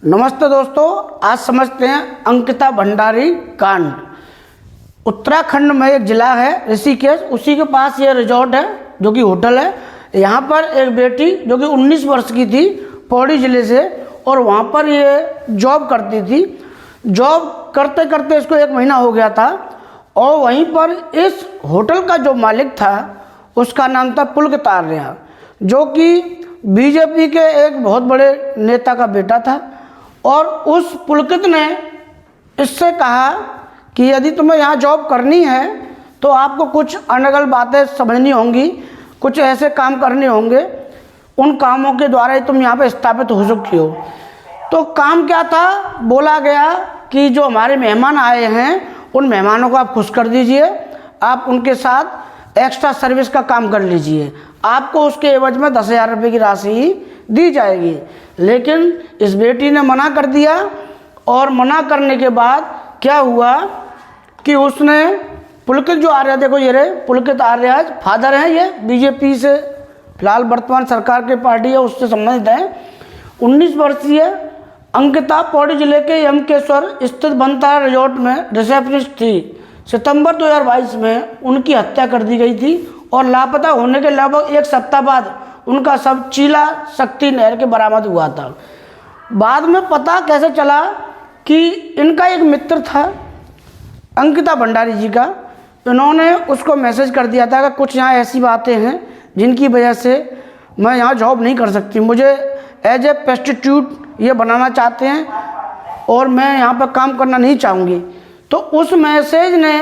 नमस्ते दोस्तों, आज समझते हैं अंकिता भंडारी कांड। उत्तराखंड में एक ज़िला है ऋषिकेश, उसी के पास ये रिजॉर्ट है जो कि होटल है। यहाँ पर एक बेटी जो कि 19 वर्ष की थी, पौड़ी ज़िले से, और वहाँ पर ये जॉब करती थी। जॉब करते करते इसको 1 महीना हो गया था और वहीं पर इस होटल का जो मालिक था उसका नाम था पुलकित आर्य, जो कि बीजेपी के एक बहुत बड़े नेता का बेटा था। और उस पुलकित ने इससे कहा कि यदि तुम्हें यहाँ जॉब करनी है तो आपको कुछ अनगल बातें समझनी होंगी, कुछ ऐसे काम करने होंगे, उन कामों के द्वारा ही तुम यहाँ पे स्थापित हो सकती हो। तो काम क्या था? बोला गया कि जो हमारे मेहमान आए हैं उन मेहमानों को आप खुश कर दीजिए, आप उनके साथ एक्स्ट्रा सर्विस का काम कर लीजिए, आपको उसके एवज में 10,000 रुपये की राशि दी जाएगी। लेकिन इस बेटी ने मना कर दिया और मना करने के बाद क्या हुआ कि उसने पुलकित जो आर्य, देखो ये रहे पुलकित आर्य, फादर हैं ये, बीजेपी से फिलहाल वर्तमान सरकार की पार्टी है उससे संबंधित है। 19 वर्षीय अंकिता पौड़ी जिले के यमकेश्वर स्थित बनतारा रिजॉर्ट में रिसेप्शनिस्ट थी। सितंबर 2022 में उनकी हत्या कर दी गई थी और लापता होने के लगभग 1 सप्ताह बाद उनका शव चीला शक्ति नहर के बरामद हुआ था। बाद में पता कैसे चला कि इनका एक मित्र था अंकिता भंडारी जी का, इन्होंने उसको मैसेज कर दिया था कि कुछ यहाँ ऐसी बातें हैं जिनकी वजह से मैं यहाँ जॉब नहीं कर सकती, मुझे एज ए प्रोस्टिट्यूट ये बनाना चाहते हैं और मैं यहाँ पर काम करना नहीं चाहूँगी। तो उस मैसेज ने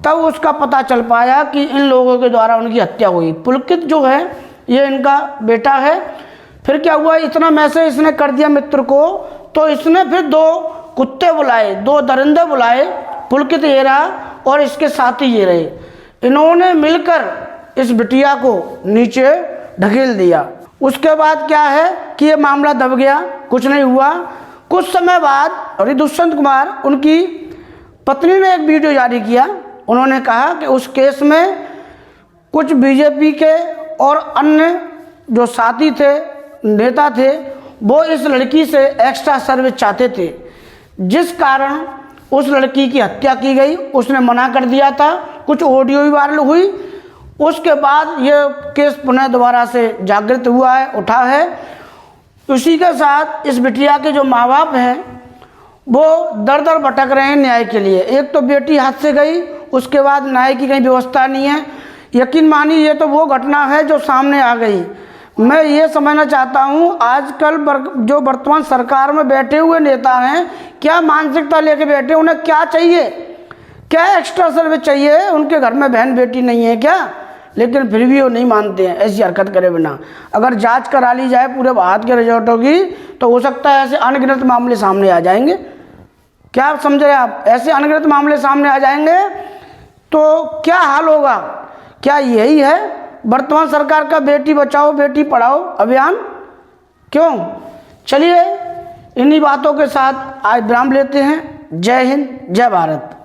तब उसका पता चल पाया कि इन लोगों के द्वारा उनकी हत्या हुई। पुलकित जो है ये इनका बेटा है। फिर क्या हुआ, इतना मैसेज इसने कर दिया मित्र को, तो इसने फिर 2 कुत्ते बुलाए, 2 दरिंदे बुलाए, पुलकित ये रहा और इसके साथी ये रहे। इन्होंने मिलकर इस बिटिया को नीचे ढकेल दिया। उसके बाद क्या है कि ये मामला दब गया, कुछ नहीं हुआ। कुछ समय बाद दुष्यंत कुमार, उनकी पत्नी ने एक वीडियो जारी किया। उन्होंने कहा कि उस केस में कुछ बीजेपी के और अन्य जो साथी थे, नेता थे, वो इस लड़की से एक्स्ट्रा सर्विस चाहते थे, जिस कारण उस लड़की की हत्या की गई। उसने मना कर दिया था, कुछ ऑडियो भी वायरल हुई। उसके बाद ये केस पुनः दोबारा से जागृत हुआ है, उठा है। उसी के साथ इस बिटिया के जो माँ बाप हैं वो दर दर भटक रहे हैं न्याय के लिए। एक तो बेटी हाथ से गई, उसके बाद न्याय की कहीं व्यवस्था नहीं है। यकीन मानिए ये तो वो घटना है जो सामने आ गई। मैं ये समझना चाहता हूँ आजकल जो वर्तमान सरकार में बैठे हुए नेता हैं, क्या मानसिकता लेके बैठे, उन्हें क्या चाहिए, क्या एक्स्ट्रा सर्विस चाहिए? उनके घर में बहन बेटी नहीं है क्या? लेकिन फिर भी वो नहीं मानते हैं ऐसी हरकत करे बिना। अगर जांच करा ली जाए पूरे भारत के रिजॉर्टों की तो हो सकता है ऐसे अनगिनत मामले सामने आ जाएंगे। क्या आप समझ रहे हैं? आप ऐसे अनगिनत मामले सामने आ जाएंगे तो क्या हाल होगा? क्या यही है वर्तमान सरकार का बेटी बचाओ बेटी पढ़ाओ अभियान? क्यों? चलिए इन्हीं बातों के साथ आज विराम लेते हैं। जय हिंद, जय भारत।